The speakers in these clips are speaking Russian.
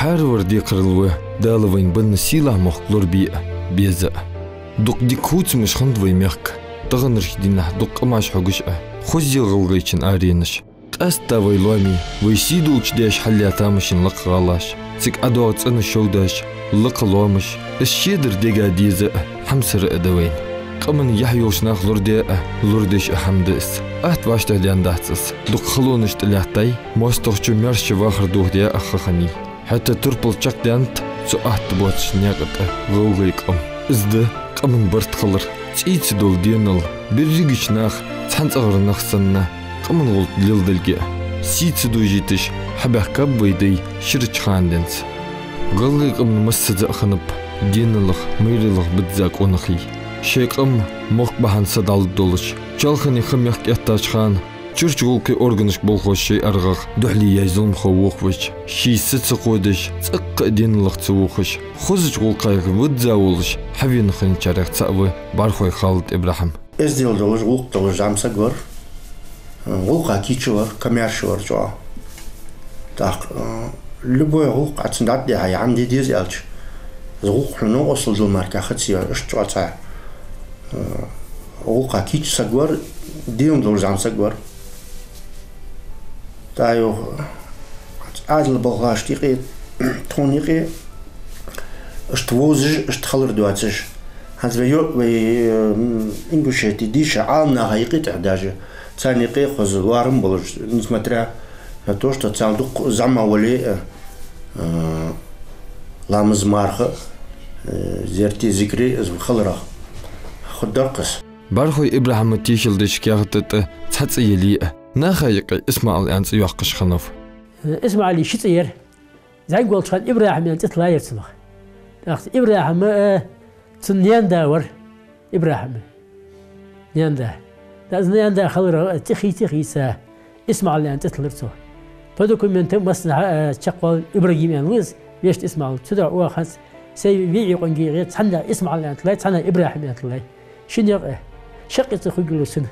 حارور دي قرلوه دالوين بن سيلا مخلور بيزا دوق دي كوت مش خند ويميخك تغنرش دينا دوق أماش حقش خوزي غلغيشن آرينش قاستا ويلوامي ويسيدوش ديش حلياتا مشن لق غالاش تك أدوات أنا شوداش لق لوامش الشيدر ديقا ديزا حمسر أدوين قمن يحيوش ناخ لورديش أحمدس واش تهليان داتس دوق خلونش تليحتاي موستوخشو مرش واخر دوه ديا أخخاني حتى تربل چاق ديانت سو بوتش نياقت غوغيك ازده قمن برت خلر تيت دول دينل بريغش ناخ تحنت أغر نخصنا قمن غلط ليل دلقي سيت دو جيتش حبه كاب ويدي شرچ خاندنس غلغي قمن مسد أخنب دينلخ ميرلخ بدزاك ونخي شيك موق بحان سدال دولش جالخني خميخ يحتاج خان چرچ غلقي أورغنش بولخوش شي أرغاق دحلي يزلم خووخوش شي ست قودش تق دينلخ تسوخش خوزج غلقايق ودزاولش حبين خن چاريق تساوي بارخوي خالد إبراهيم ازديل دولش غلق دولش جامسا غور غلقا كيچو ور كميرش ور جوا так любой غلق اتندات دي هاي عندي ديز الچ غلق نو اصل دول ماركا خطسي اش چوتا غلقا كيچ سغور ديوم دولش جامسا غور تايو عادل بغاش تيقي تونيقي اشتوزج اشتخلر دواتج هاد ويو انجوشيتي ديشا عالنا هايقي تعداجه تانيقي خوز وارم بولج نسمترا на то, что цалдук замавали ламыз мархы зерти зикри халра خدرقس بارخوي إبراهيم تيشل دشكيغتت تحصيلي نخايق اسمع الأنس يوقش خنف اسمع لي شتير زي قلت شاد إبراهيم تطلع يرسمه أخت إبراهيم تنيان داور إبراهيم نيان دا لازم نيان دا خلرا تخي سا اسمع اللي أنت تطلرته فدوكم من تم مصنع تشقل إبراهيم ينوز ليش اسمع تدع واحد سي بيعي قنجي تحنا اسمع اللي أنت لا تحنا إبراهيم أنت لا شنو شقة تخيلوا سنة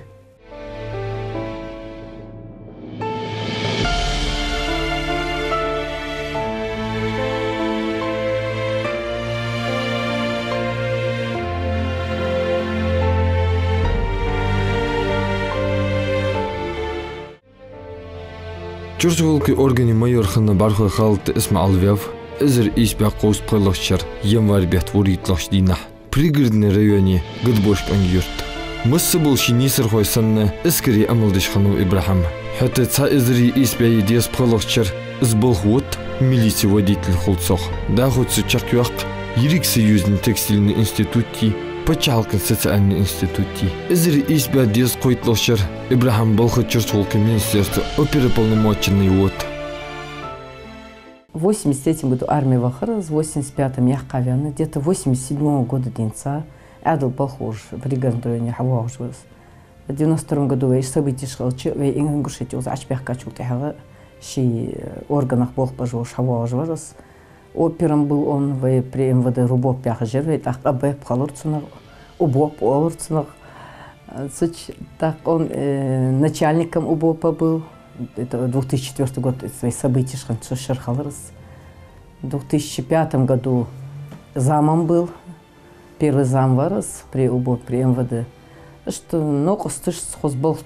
Чурчулки органи майор ханна бархой халт اسمع الفيف ازر ايش بقوس بقلخشر يموار بيت وريتلخش دينا пригородный районе гдбошк ангюрт مسبل شنيسر خوي سنة اسكري املدش خنو ابراهيم حتى تا ازري ايش بي ديس بقلخشر ازبل خوت ميليسي водитель خلصخ داخد سچرك وقت يريك سيوزن تكستильный институтти Почалкин социальный институтти. Изри избя дес койтлошер Ибрахим Балхачурчулки министерства оперуполномоченный вот. В 83 году армия Вахара, с 85-м Яхкавяна, где-то 87 года Динца, Адл Балхуж, в регионе Хавауж. В 92 году я события шелчи, я ингушити уз Ачбехкачул тяга, ши органах Бог пожуж Хавауж вырос. Опером был он при МВД Рубов Пяхажер, так АБ Пхалурцунах, УБОП Олурцунах. Так он начальником УБОПа был. Это 2004 год, свои события Шерхалрас. В 2005 году замом был, первый зам вырос при УБОП, при МВД. Что много стыш был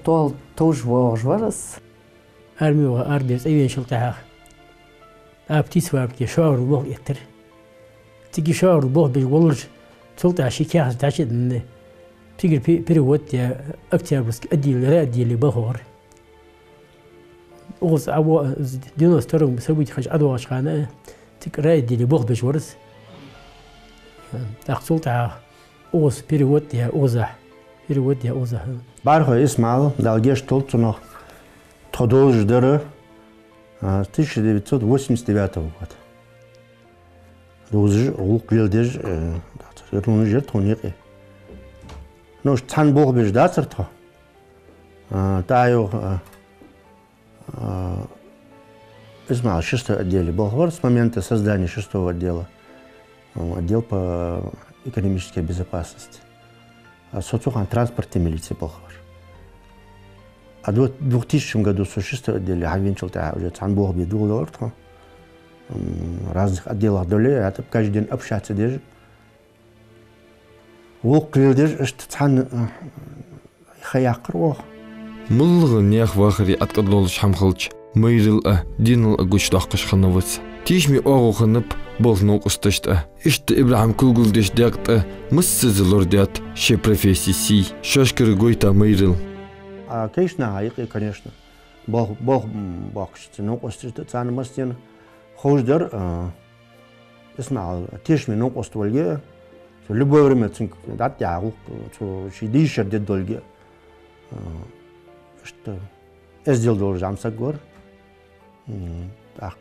тоже вырос. Армия, أي شيء تاعها. أبتيس وابتي شاور الله يتر تيجي شاور الله بيقولج سلطة عشي كاس تعشد إن تيجي بيروت يا أكتر بس أدي اللي بهور أوز أبو دينو سترون بسوي خش أدو عشانه تيجي رأدي اللي بهور بجورس تاخ سلطة أوز بيروت يا أوزه بيروت يا أوزه بارخو إسماعيل دالجيش تلتنو تدوج دره 1989 года. Уже уклилдеж, он уже тоники. Но цан Бог беждаться то. Таю Измаил 6-й отделе был с момента создания 6-го отдела. Отдел по экономической безопасности. Соцухан транспорт и милиции был. А в 2000 году существует отделе Хавинчел, уже цан Бог бедул лорд. разных отделах доли, это каждый день общаться даже. Ол қилдер что цан хаяқыр. Мыллы нех вахри откадолш хамхалч. Мейрил динал агуштахкаш ханавц. Тишми огу ханып болнук усташта. Ишт Ибрахим кулгулдеш дякта мыссызлордят ше профессии. Шашкар гойта мейрил. Конечно, хайқи, конечно. Бог бакшты, ну усташта цан мастен. Хождар Исмаил тишми ну уствалге. Любое время цинк дат ягу, что шидишер дед долге. Что сделал должен сагор. Так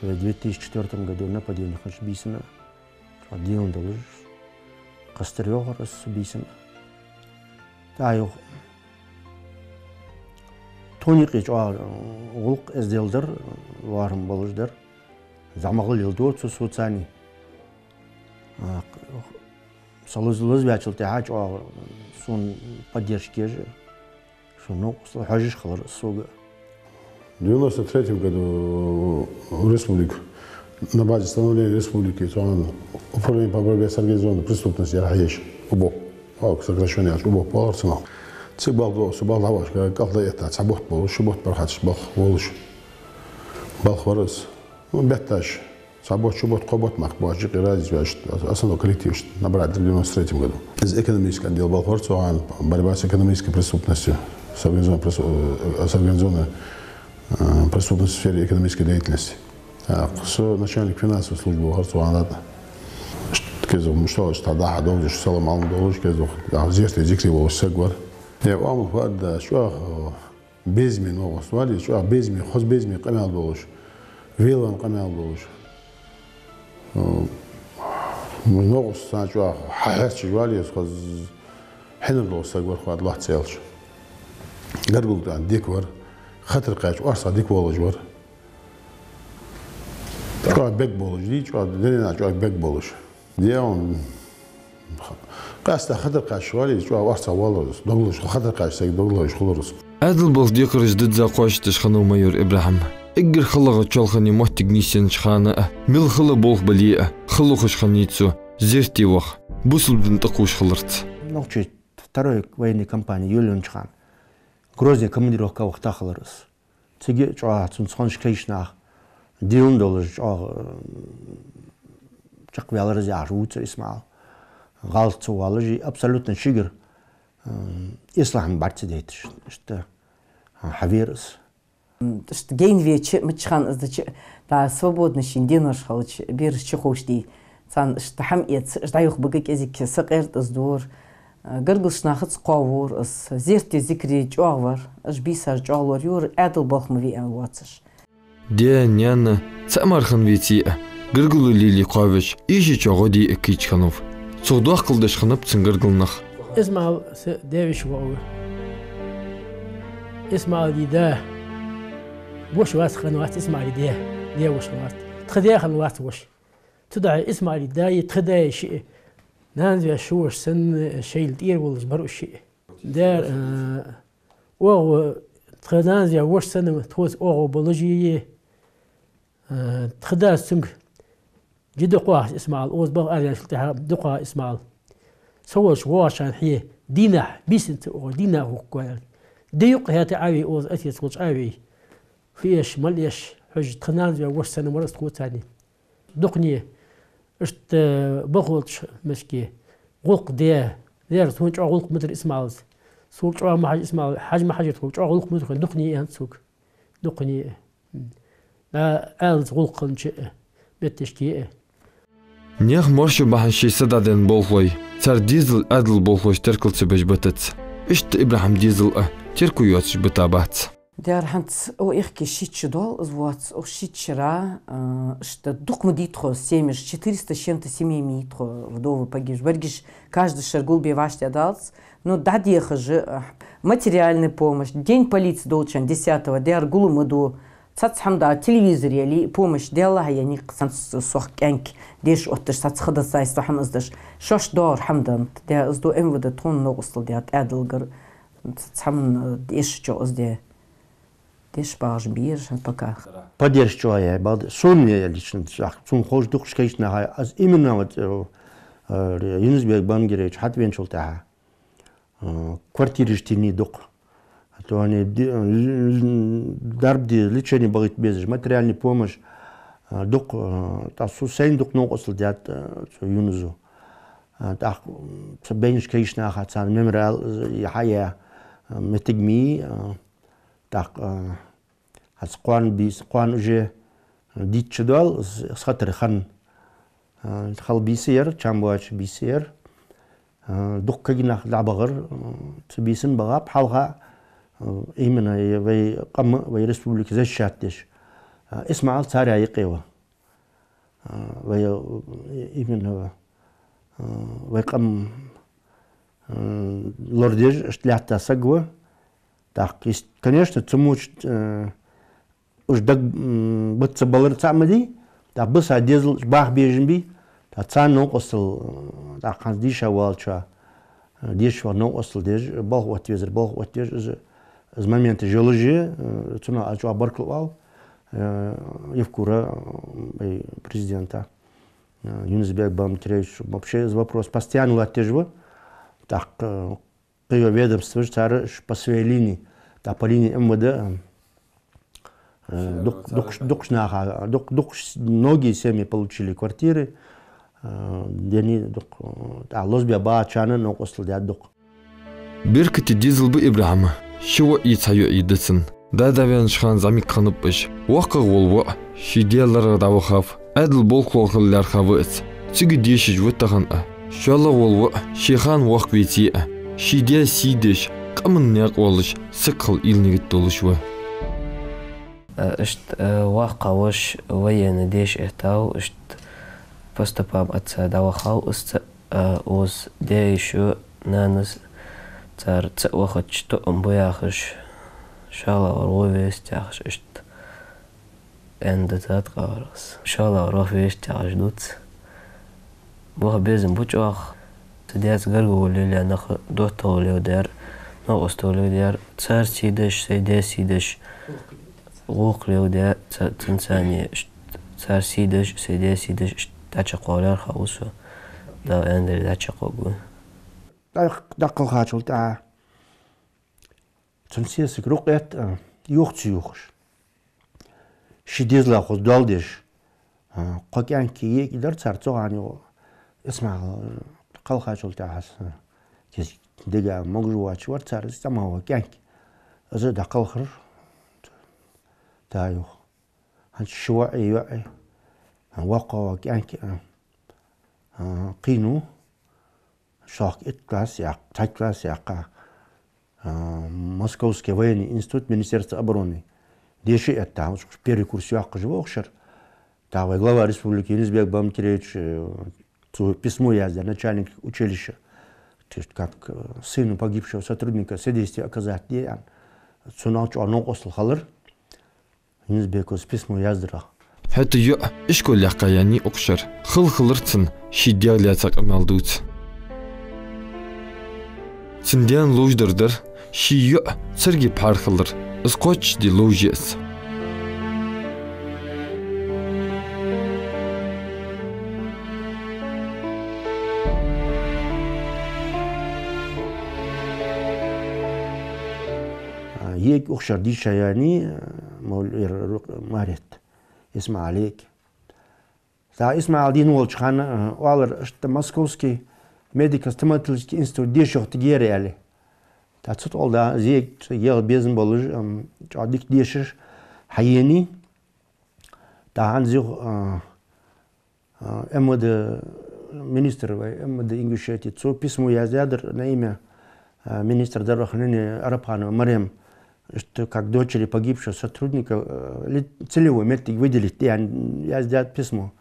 в 2004 году нападение Хашбисина. Один долж. Кострёв Расбисина. Таю. Тоник улк сделдар варм болждар. Замагыл елдор социальный. Солозлоз бячил тяж сон поддержки же. Что ну хожишь хлор сога. В 1993 году в республику, на базе становления республики, управление по борьбе с организованной преступностью Архаеш, УБО, сокращение УБО по арсеналу. Цибал лаваш, как это, сабот был, шубот пархатш, бал волш, бал хворос, бетташ, сабот шубот кобот мах, бажик и разъяснять, основной коллектив набрать в 1993 году. Из экономического отдела бал хворос, борьба с экономической преступностью, с организованной преступность в сфере экономической деятельности. Начальник финансовой службы Харцуанада. Что тогда ходил, что салам алдович, здесь дикли был сегвар. Я вам говорю, что безми нового свали, что безми, хоз безми камел долж, вилан камел долж. Много что хайрч вали, хоз хенер долж сегвар хват лах целш. Гаргул дан диквар. خطر قاش وارصا ديك والله جوار شو بيك بولش دي شو دينا شو بيك بولش ديون قاس خطر قاش شوالي شو وارصا والله دولش خطر قاش سيك دولش خلص عدل بول ديكرج ضد زاقوش تشخنو مايور ابراهيم اجر خلغ تشلخني محتجنيسن شخانه مل خل بول بليه خلو خشخنيتسو زيرتي وخ بوسل بنتقوش خلرت نوچي второй военной кампании Юлиан Чхан Грозный командировка вахтахларс. Теги чуа цунцхоншкейшнах дилн долж чуа чаквялар зяжут Исмаил. Галцу валжи абсолютно шигер ислам бартидет что хавирс. Что гейнвече мчхан да свободно шинденош халч бир чехошти. Сан что хам ец ждаюх быгак язык сакерт здор. Гыргылш нахыц қауыр, зерте зикри жоғвар, жбисар жоғлар юр, әділ балқмыви әмуатсыш. Де няна, цамархан вети, гыргылы лили қавыш, иші жоғы дей кичханов. Соғдуақ қылдыш қынып цын гыргылнақ. Исмаил девиш вауы. Исмаил дида. Бош вас хануат Исмаил де вош вас. Тхадия хануат вош. Туда Исмаил дида, тхадия ши'i. نانزي شوش سن شيء دير ولا جبروا شيء دار أو تخدانزي وش سن توس أو بلوجي تخدار سنج جد قواه إسماعيل أوز بق أريان شلتها دقة إسماعيل سوش واشان هي دينا بيسنت أو دينا هو قال ديق هي تعاوي أوز أتي سوش عاوي فيش مليش حج تخدانزي وش سن مرست قوة ثاني دقني اشت بخلش مشكي غلق دير سوق غلق مدر اسماعيل سوق ما حاج اسماعيل حاج ما حاجه سوق غلق مدر دقني سوق دقني لا ألز غلق نشأ بتشكي نيخ مرش بحن شي سدادن بولوي صار ديزل أدل بولوي تركل سبج بتت اشت إبراهيم ديزل تركو يوتش بتابات Der hat auch ich geschichtsdol, вот auch schitchера, что документ дитро 400 чем-то семей митро вдовы погиб. Бергиш каждый шергул бивашти отдался, но дади же материальная помощь. День полиции должен 10-го, der гулу маду цацхамда телевизоре или помощь делала я не сохкенк, деш оттеш цацхада сайста хамаздеш. Шош дор хамдан, der сдо МВД тон ногустал, der адэлгар цацхам деш чо озде. Деш багаж бир пока. Поддерживая, сонные лично, сум хож дух скейшна, аз именно вот Юнусбек Бамгирович хатвен чултаха. Квартиры штини дух. То они дарбди лечение багит безж, материальная помощь. Дух, та сусейн дух ног осылдят Юнусу. Так, сабейн скейшна хатсан мемориал яхая метигми. Так, аз قوان بيس قوان уже дит чудал с хатер хан хал бисер чамбач бисер дух кагинах лабагыр бисен багап халга именно вей قم вей республика защаттеш اسمع царя يقيوا вей именно вей قم лордеж штлята сагва. Так, конечно, цумуч уж так бытся балыр цамади, так быс одезл бах бежимби, так цан ног осыл, так ханс диша валча, дешва ног осыл деж, бал отвезер, из момента жолыжи, цуна ачуа барклвал, Евкура президента Юнусбек Бамгирович вообще вопрос постоянно латежва, так ее ведомство царь по своей линии, та по линии МВД, многие семьи получили квартиры, лозбия баачаны, но оследят дух. Беркети дизел бы Ибрахима, чего и цаю и децин. Да давян шхан замик ханупыш, уаққа волва, шидиялар давахав, әділ бол қоғылар хавыц, цүгі дешіж вұттаған, шала волва, шихан уақ вети, шидия сидеш, қамын неғ олыш, сыққыл илнегет толышва. Ишт вақауыш военный деш этау, ишт поступам отца давахал, уз дейшу наныз цар цвахат что умбояхыш, шала ровестяхыш, ишт эндетат қаварғыз. Шала ровестяхыш дуц. Бұға безім бұчуақ, сидец гыргу лилия нахы дота улеудер, но остолеудер, цар сидеш, сейде сидеш, غوق لوداء تنساني صار سيدش سيدي سيدش تاچق ولا خاوسو دا اندر تاچق وغو دقل خاطل تا تنسيس روقت يوخش شديزلا خو دالدش قكان كي يقدر صارتوغاني اسمع قل خاطل تا حس كيس دغا مغجوا چور صار سماو كان از دقل خر تايو هالشوعي يوعي وقوا كأنك قينو شاق إتلاس ياق تايكلاس ياق موسكوسكي военный институт Министерства обороны деши это первый курс яق живохшер та глава республики Юнусбек Бамгирович письмо яздер начальник училища как сыну погибшего сотрудника содействие оказать деян цунач анок осл халыр Юнусбекос письмо яздыра. Хәтті ю ішкөл яқаяни оқшыр, қыл-қылыртсын шидияғлияцақ амалдуц. Ціндиян лojдырдыр, ши ю цірге парқылыр, ұсқоч де лojес. يك أخشر دي شياني مارت اسمع عليك تا اسمع على دين والشخان والر اشت موسكوسكي ميديكال ستوماتولوجي انستيتوت دي شغل تجيري عليه تا تصل دا زيك يغ بيزن بولج عاديك ديشش حياني تا عنزيغ امد министр امد انجليشيتي цо письмо яздер на имя министра здравоохранения Арапханова Марем, что как дочери погибшего сотрудника целевой метод выделить, я сделал письмо.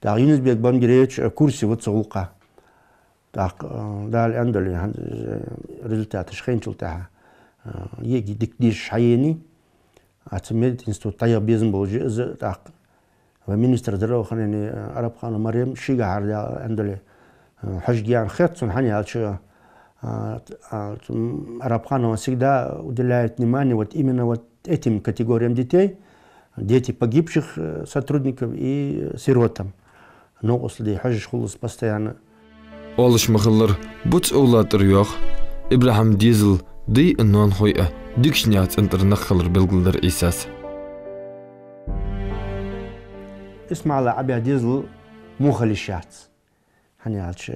Так, Юнусбек Бамгирович в курсе вот цулка. Так, дали андали результаты шхенчил та. Еги дикдиш шайни, а цемет институт тая безн болжи, так. Министр здравоохранения Арапханова Марем шига андали. Хажгиан хэтсон хани алча Арабханова всегда уделяет внимание вот именно вот этим категориям детей, дети погибших сотрудников и сиротам. Но после хожиш хулус постоянно. Олыш махаллар буц оулатыр yok. Ibrahim Diesel ди нон хойа дикшняц интернахалар белгилдер исас. اسمع على عبيا ديزل مو خليشات هني عالش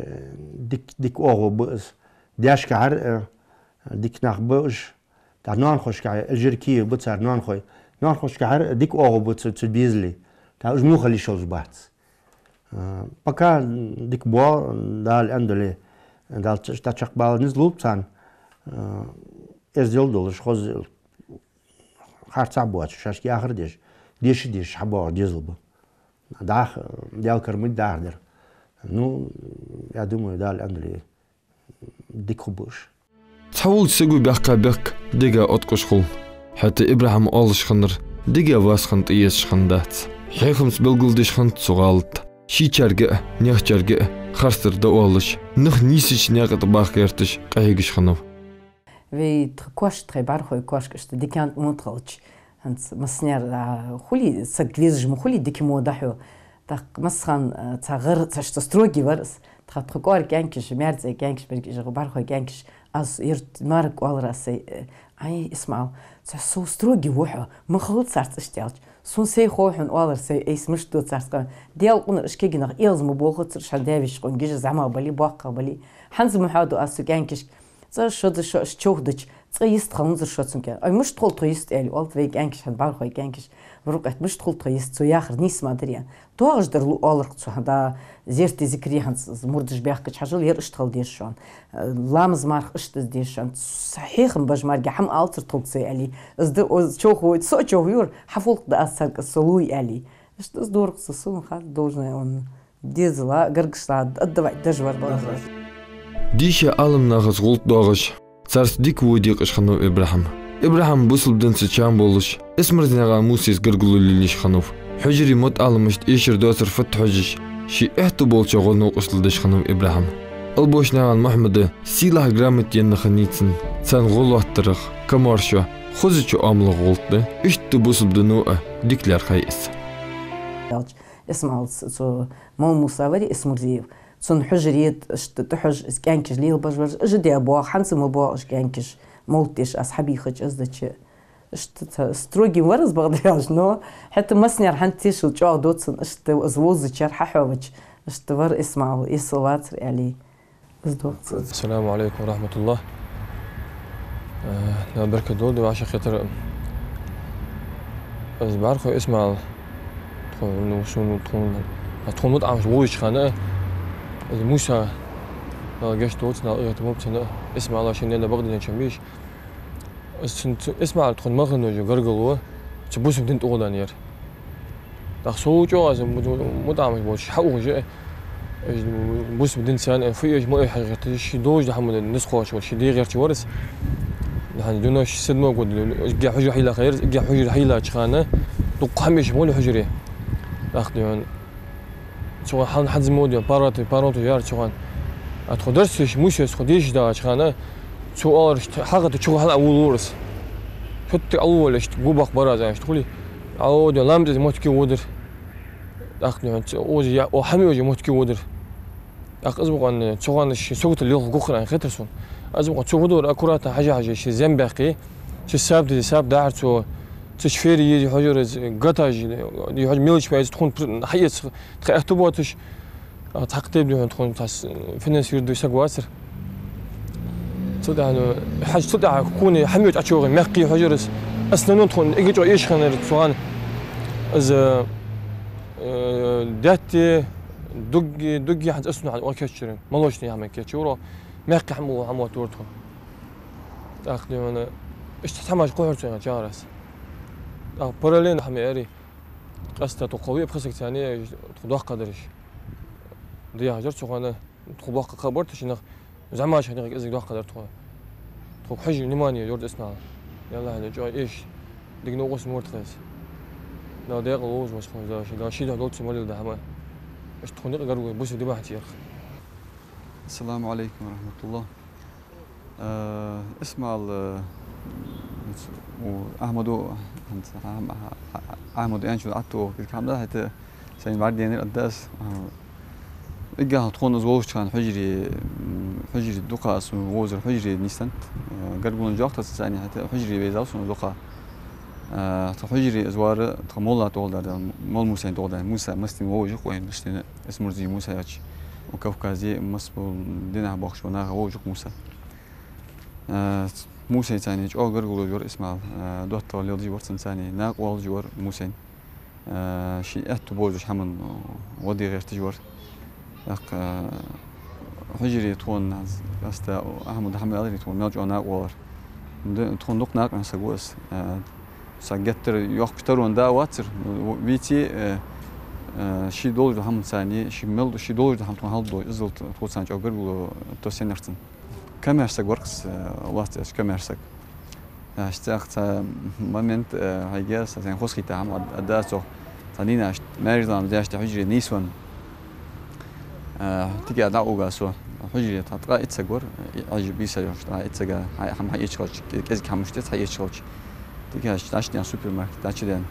ديك اوغو بؤس دياش كعر ديك ناخ بؤش تاع نون خوش كعر الجركيه بتصار نون خوش كعر ديك اوغو بؤس تبيزلي تاع مو خليشوز بات пока ديك بوا دال اندلي دال تاع بال نزلو بتان ازدل دولش خوز خارصا بوات شاشكي اخر ديش حبار ديزل بو داخ ديال كرمي داردر ну я думаю дал Андрей дикубуш تحول سجو بيحكا بيك ديجا أتقشخل حتى إبراهيم أولش خنر ديجا واس خنت إيش خندات حيخمس بلقلدش خنت صغالت شي چرگه نيخ چرگه خرستر دا أولش نخ نيسش نيغ طباخ يرتش قهيگش خنو وي تخوش تخيبار خوي كوش كشت ديكانت موتخلش هنت مسنير خولي سجليز مخولي ديكي مودحو так масхан цагар цашта строги варс тхатхгор гянкиш мерзе гянкиш бергиш бархой гянкиш аз ирт марк алрасе ай исмал ца су строги вохо махал царц штялч сун сей хойхун алрасе эсмиш ду царцга дел кун ишкегинах илзму бохоцр шадавиш кун гиж зама бали бакка бали ханз мухаду ас гянкиш ца шод чохдыч ца ист ханзр шоцунке ай муш тхол трист эл олт вег гянкиш хан бархой гянкиш врукат муш тхол трист цу яхр нис материан توغجدر لو أولرق هذا زيرت ذكري هنس مردش بيحكي حاجة لير اشتغل ديشان لامز مارخ اشتز ديشان صحيح مباج مارجع حم ألتر تلقي علي ازد شوخو تسو شوخيور حفلق ده أسر السلوي علي اشتز دورق سسون خال دوجنا ون ديزلا قرقش لاد أدبع دجور بغير ديشة عالم ناخذ غلط داغش صارت ديك وديق اشخنو إبراهيم بوصل بدن سچان بولش اسمر زنغا موسيس قرقلو ليش خنوف حجري مت علمشت إيشر دوسر فت حجش شي احتبول شغل نوقش لدش خنوم إبراهيم البوش نعان محمد سيلاح جرامت ين خنيتن سان غلوات ترخ كمارشو خوزيشو عمل غلط اشت بوصل بدنوء ديكلار خايس اسمع سو مو مصوري اسمه زيف سن حجريت اشت تحج كانكش ليل بجبر اجدي ابوا حنس مبوا كانكش مولتش اصحابي خج ازدش ستروجي ورز بغداش نو حتى مسنير حنتيش وجو دوتسن اشت زوز شرح حوج اشت ور اسمعوا يصوات علي السلام عليكم ورحمة الله. بركة دول وعشان خاطر از بعرف اسمع تكون شنو تكون مطعم شويش خانه موسى جاش دوتنا يتموت اسمع الله شنو اللي بغداد نشميش اسمع تكون مغنو جو غرغلو تبوس بدين تقولانير تخصو جو از مطعم بوش حقوق بوس بدين سان في ما حاجه شي دوج محمد نسخه شي دي غير تورس نحن دوناش سدمو قد جا حجر حيله خير جا حجر حيله تشخانه دقامش مول حجري اخديون شو حد موديو باراتو يار شوان اتخدرسش موشس خديش دا تشخانه شو ارش حقته شو هلا اولورس حتى اولش غوبخ برازاش تقولي عود لامد موتكي ودر اخديون اوجي او حميوجي موتكي ودر أزبقان شغانش سوت اللي غوخران خطرسون أزبقان شغدور أكورات حاجة شي زنبقي شي ساب داعر شو تشفيري يجي حجر قطاج يحج ميلش بايز تكون حيس تخطبوتش تحقتيب لي تكون تاس فينانس يردو سقواسر صدق حاج صدق كوني حميوت أشوغ مقي حجرس أصلا تكون إيجو إيش خنر سوان از داتي دقي حد اسمه عن أوكيشرين مالوش نيعمل كيشورو ماقي حمو تورتهم أخدي أنا اشتحمل قهرت أنا جارس برلين حميري قصة قوية بخسك ثانية تخدوه قدرش ديها جرت شو أنا تخبوه قبرتش إنك زعماش هنيك إذا دوه قدرت تخو حجي نمانية جورد اسمع يلا هذا جاي إيش دقنا وقص مورتخيس لا دقيق لوز مش خوي لا شيء ده دوتش مالي ده هما اش تخوني قالوا بوس دي واحد يا اخي السلام عليكم ورحمة الله. اسمه أحمد أنشو عطو كاملة حتى سين بعد يعني الداس إجا تكون زوج كان حجري دقة ووزر حجري نيستنت قربون جاكت ساني حتى حجري بيزاوس دقة حجري أزوار تمولا تولدر مال موسى تولدر موسى مستين ووجه وين مستين اسمه زي موسى ياتش وكوكازي مسبول دينا باخش وناها ووجه موسى موسى ثاني جو قرقلو جور اسمه دوت اللي جور ثاني ناق وال جور موسى شيء أتبوج حمن ودي غير تجور حجري تكون أستا أحمد حمد أدري تكون ماجو ناق وار تكون نق ناق من سجوس سجتر يوخ بترون دا واتر بيتي شيء دولج حمد ثاني شيء مل شيء دولج حمد تكون هالدو إزلت تقول ثاني جو قرقلو توسينرتن كمرسك وركس واتش كمرسك اشتاقت مومنت هيجاس زين خوش خيتا عم اداسو ثانينا ماريزان داشت حجري نيسون تيجي على اوغاسو حجري تطقا اتسغور عجب بيسايوش تا اتسغا هم هيچوچ كز كمشت هيچوچ تيجي داشت سوبر ماركت داشتن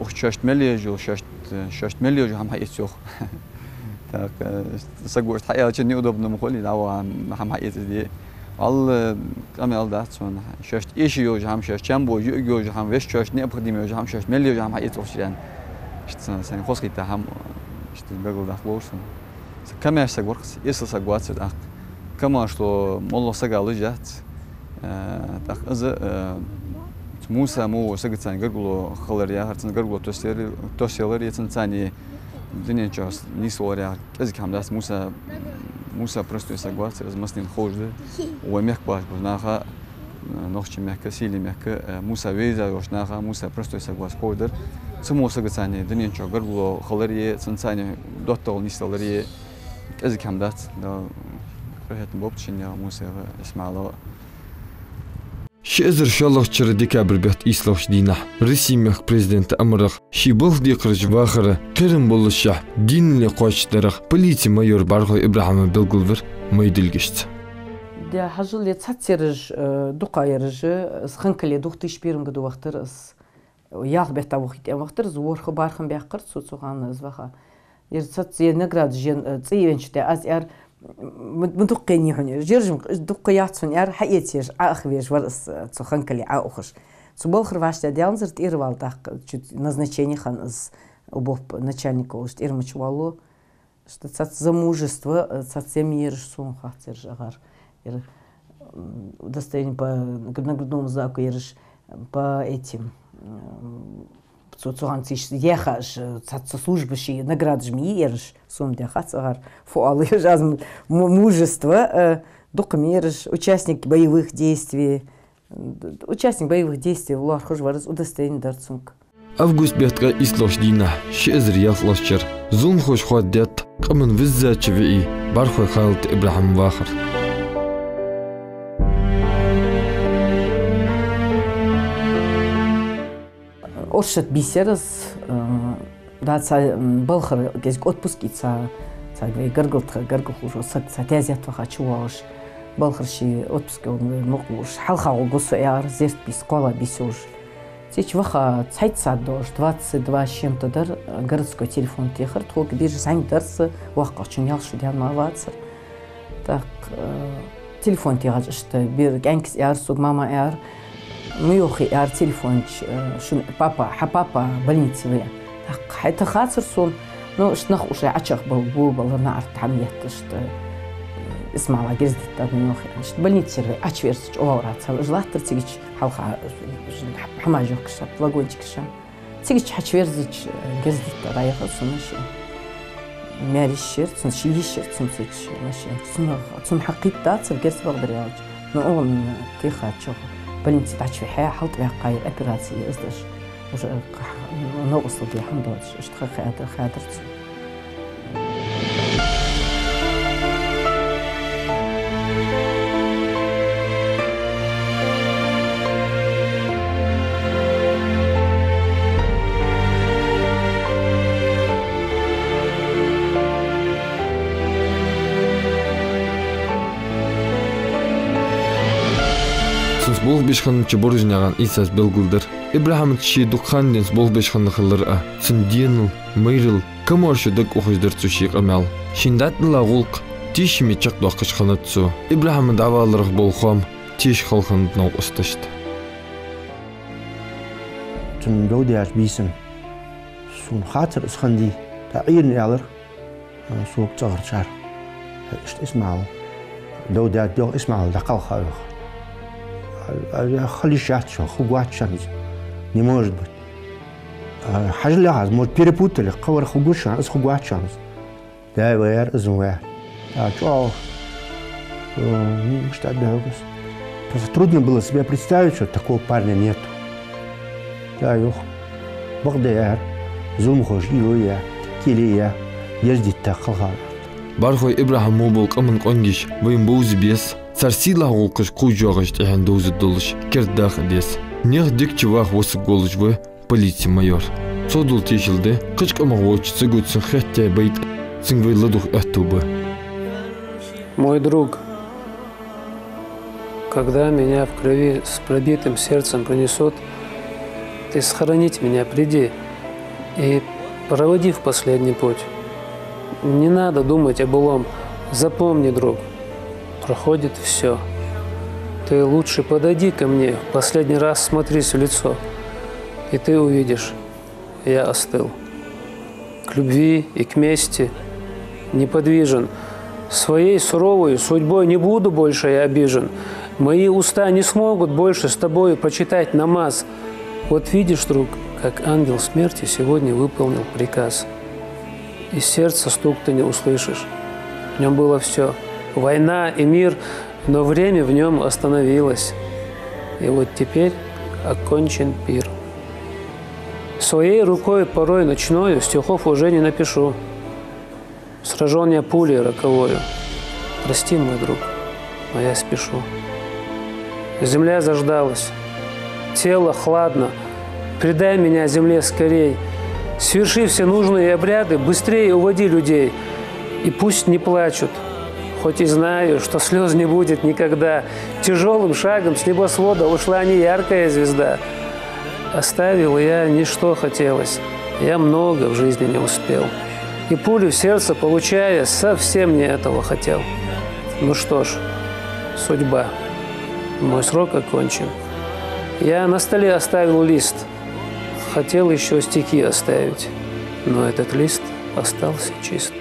وخششت مليجو ششت مليجو هم هيچوخ так سغور حياه جني удобно مخولي داو هم هيتدي al kamel da sonra şöst işiyor ham şöst çambo yiyor ham veş şöst ne yapdığımı ham şöst meliyor ham hayat olsun işte sen hoşgit ham işte begol da olsun kamel sagorks если согласен ак кама что моло сагалы жат так az Musa mu sagitsan gargulo khalar ya hartsan gargulo tosyalar yetsin sani dünya ças nisor ya ezik ham das Musa просто согласен с маслин хожды уемек баш наха нохчи мекка сили мекка Musa веза yoshnaха Musa просто согласен хождыр цумо сагитсани dünya ço gargulo khalar yetsin sani доттол нисалар ye ezik ham das da рахет бопчин ya Musa اسمعوا شئزر شالله چر ديكابر بيت إسلاش دينا رسيمك بريزيدنت أمرخ شيبوخ ديقرج باخرة قرن بولشح دين اللي قوش درخ بوليتي مايور بارغو إبراهيم بلغلفر مايدلگشت دي حاجة اللي تساتيرج دقايرج سخنكلي دوخ تشبيرم قدو وقتر ياغ بيتا وقت وقتر زور خبارخم بيقر سوتسوغان زواخا يرتسات نقراد جين تسيوينش دي از ار مدقيني هوني جرجم دقياتون يار حياتير اخويش ورس цуханкали аухш субол хрвашта дянзер тирвал так назначение хан из обов начальника уж ирмачвало что цат замужество цат семьи сум хатер жагар удостоверение по наградному знаку ерш по этим Цуцуганциш ехаш, цаца службащи наград жми ерш, сум дяхацагар, фуалы жазм мужество, докумерш, участник боевых действий в Лархуж варз удостоверение дарцунг. Август бетка ислош дина, шезр яслошчер, зун хош ходят, камен визза чеви, бархой халт Ибрахим Вахар. Оршат бисерас, да ца балхар гезг отпуски ца гвей гаргулхуш ца тязят вахачуаш балхарши отпуски мокуш халхау гусяр зерт бис кола бисуш. Сеч ваха цайца дош 22 чем-то дар городской телефон техар тхок бирж сань дарс ваха чунял шудян мавац. Так телефон техар что бир гэнкс яр суг мама яр ميوخي ار تليفونش شن папа больнице вы حتى خاطر صون نو شنخ وش عشق بو بالله نعرف تعميت что اسمع لا جزت ميوخي شت больнице вы ачверс оорат жлат тигич халха хамажок шап вагончик шам тигич ачверзич гезит райха сунш мяришер суншишер сунсич машин сун حقيقة гез بقدر نو он تيخا чох بلنتي تعيش في حياة حلط بها قاير أبراتي إزدش وش نوصل بها الحمد لله اشتخى خادرت Сынс бол бешхан чеборжнаган Исас белгулдер. Ибрахим чи дукхан динс бол бешхан хыллар сын динл мейрил каморшудак ухуздер цушик амал. Шиндат лагулк тишми чак докыш ханатсу. Ибрахим давалрых болхам тиш халханд нау усташт. Тун додяш бисен. Сун хатер сханди та ирн ялер. Сук цагарчар. Исмаил. دودات دو اسمع دقل خاوخ خلي شاتشو خوغواتشان не может быть حاجة может перепутали قور خوغوشان اس خوغواتشان да вер зуя а чё что делать просто трудно было себе представить что такого парня нет да юх багдаяр зумхош илуя килия ездит тақылға Бархой Ибрахим мобил камын конгиш вим боузи бес сарсила гулкыш куйжогыш тян доузи долыш кердах дес нех дикчи вах восы голыш вы полиция майор содул тишилде кычкама воч цыгутсын хэтте бейт цынгвейладух эттубы. Мой друг, когда меня в крови с пробитым сердцем понесут, ты схоронить меня приди и проводи в последний путь. Не надо думать о былом. Запомни, друг, проходит все. Ты лучше подойди ко мне, в последний раз смотрись в лицо, и ты увидишь, я остыл. К любви и к мести неподвижен. Своей суровой судьбой не буду больше я обижен. Мои уста не смогут больше с тобой почитать намаз. Вот видишь, друг, как ангел смерти сегодня выполнил приказ. И сердца стук ты не услышишь. В нем было все. Война и мир, но время в нем остановилось. И вот теперь окончен пир. Своей рукой порой ночною стихов уже не напишу. Сражен я пулей роковою. Прости, мой друг, но я спешу. Земля заждалась. Тело хладно. Предай меня земле скорей. Сверши все нужные обряды, быстрее уводи людей. И пусть не плачут, хоть и знаю, что слез не будет никогда. Тяжелым шагом с небосвода ушла неяркая звезда. Оставил я ничто хотелось, я много в жизни не успел. И пулю в сердце получая, совсем не этого хотел. Ну что ж, судьба, мой срок окончен. Я на столе оставил лист. Хотел еще стихи оставить, но этот лист остался чист.